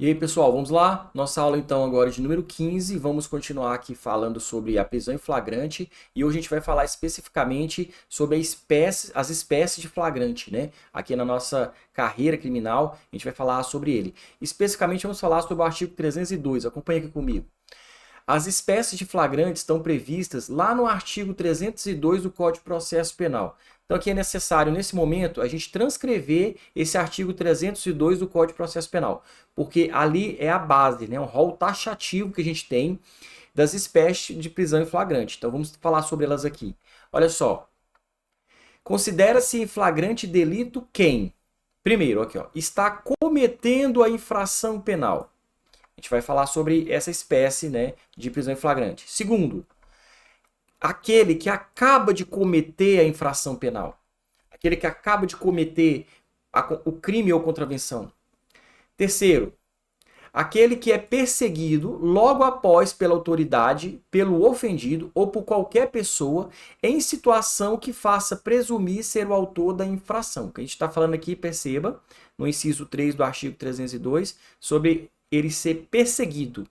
E aí, pessoal, vamos lá? Nossa aula então agora é de número 15. Vamos continuar aqui falando sobre a prisão em flagrante e hoje a gente vai falar especificamente sobre as espécies de flagrante, né? Aqui na nossa carreira criminal, a gente vai falar sobre ele. Especificamente vamos falar sobre o artigo 302. Acompanha aqui comigo. As espécies de flagrantes estão previstas lá no artigo 302 do Código de Processo Penal. Então aqui é necessário, nesse momento, a gente transcrever esse artigo 302 do Código de Processo Penal, porque ali é a base, né, um rol taxativo que a gente tem das espécies de prisão em flagrante. Então vamos falar sobre elas aqui. Olha só, considera-se flagrante delito quem? Primeiro, aqui, ó, está cometendo a infração penal. A gente vai falar sobre essa espécie, né, de prisão em flagrante. Segundo, aquele que acaba de cometer a infração penal. Aquele que acaba de cometer o crime ou contravenção. Terceiro, aquele que é perseguido logo após pela autoridade, pelo ofendido ou por qualquer pessoa em situação que faça presumir ser o autor da infração. O que a gente está falando aqui, perceba, no inciso 3 do artigo 302, sobre ele ser perseguido.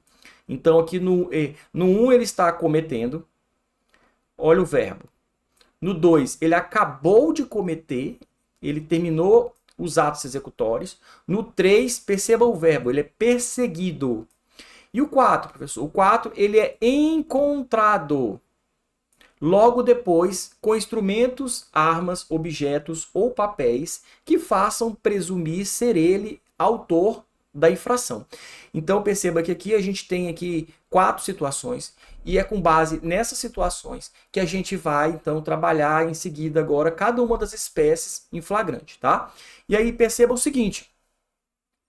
Então, aqui no 1 ele está cometendo, olha o verbo. No 2, ele acabou de cometer, ele terminou os atos executórios. No 3, perceba o verbo, ele é perseguido. E o 4, professor? O 4, ele é encontrado. Logo depois, com instrumentos, armas, objetos ou papéis que façam presumir ser ele autor da infração. Então perceba que aqui a gente tem aqui 4 situações e é com base nessas situações que a gente vai então trabalhar em seguida agora cada uma das espécies em flagrante, tá? E aí perceba o seguinte,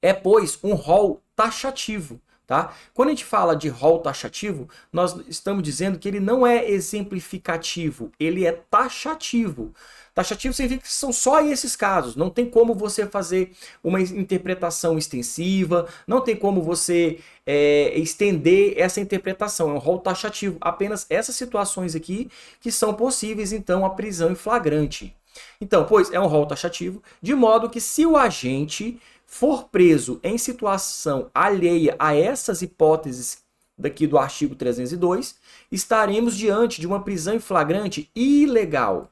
é pois um rol taxativo. Tá? Quando a gente fala de rol taxativo, nós estamos dizendo que ele não é exemplificativo, ele é taxativo. Taxativo significa que são só esses casos, não tem como você fazer uma interpretação extensiva, não tem como você estender essa interpretação, é um rol taxativo, apenas essas situações aqui que são possíveis então a prisão em flagrante. Então, pois é um rol taxativo, de modo que se o agente for preso em situação alheia a essas hipóteses daqui do artigo 302, estaremos diante de uma prisão em flagrante ilegal.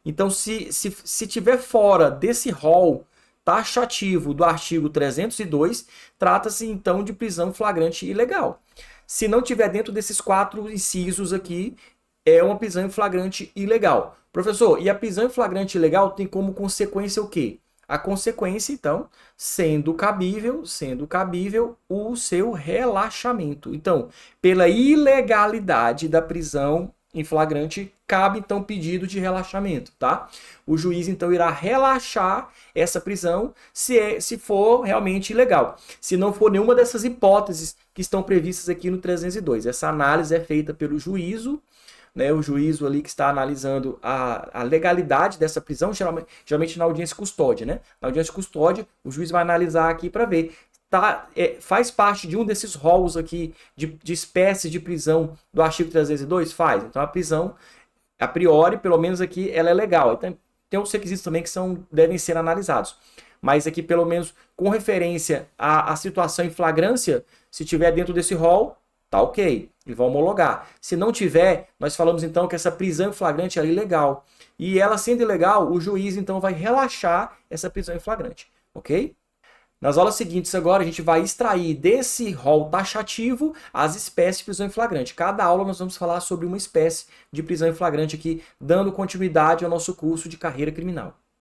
Então, se tiver fora desse rol taxativo do artigo 302, trata-se então de prisão em flagrante ilegal. Se não tiver dentro desses 4 incisos aqui, é uma prisão em flagrante ilegal. Professor, e a prisão em flagrante ilegal tem como consequência o quê? A consequência, então, sendo cabível o seu relaxamento. Então, pela ilegalidade da prisão em flagrante, cabe, então, pedido de relaxamento, tá? O juiz, então, irá relaxar essa prisão se for realmente ilegal. Se não for nenhuma dessas hipóteses que estão previstas aqui no 302. Essa análise é feita pelo juízo, né, o juízo ali que está analisando a legalidade dessa prisão, geralmente na audiência custódia, né? Na audiência custódia, o juiz vai analisar aqui para ver, faz parte de um desses rolos aqui de espécie de prisão do artigo 302? Faz. Então a prisão, a priori, pelo menos aqui, ela é legal. Então, tem outros requisitos também que devem ser analisados. Mas aqui, pelo menos, com referência à situação em flagrância, se tiver dentro desse rol, tá ok, ele vai homologar. Se não tiver, nós falamos então que essa prisão em flagrante é ilegal. E ela sendo ilegal, o juiz então vai relaxar essa prisão em flagrante, ok? Nas aulas seguintes agora a gente vai extrair desse rol taxativo as espécies de prisão em flagrante. Cada aula nós vamos falar sobre uma espécie de prisão em flagrante aqui, dando continuidade ao nosso curso de carreira criminal.